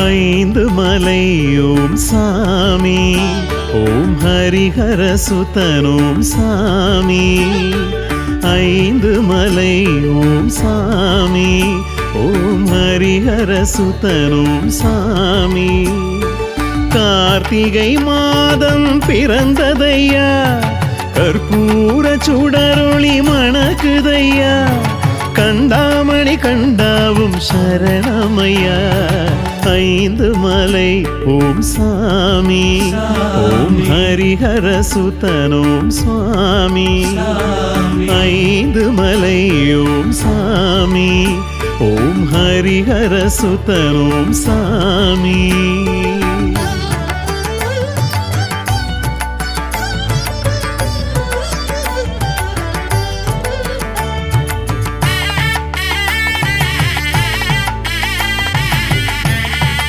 ஐந்து மலை ஓம் சாமி, ஓம் ஹரிஹர சுதனோம் சாமி. ஐந்து மலை ஓம் சாமி, ஓம் ஹரிஹர சுதனோம் சாமி. கார்த்திகை மாதம் பிறந்ததையா, கற்பூர சுடரொளி மணக்குதையா. கண்டாமணி கண்டாவும் சரணமையா. ஐந்து மலை ஓம் சாமி, ஓம் ஹரிஹர சுதனோம் சுவாமி. ஐந்து மலை ஓம் சாமி, ஓம் ஹரிஹர சுதனோம் சாமி.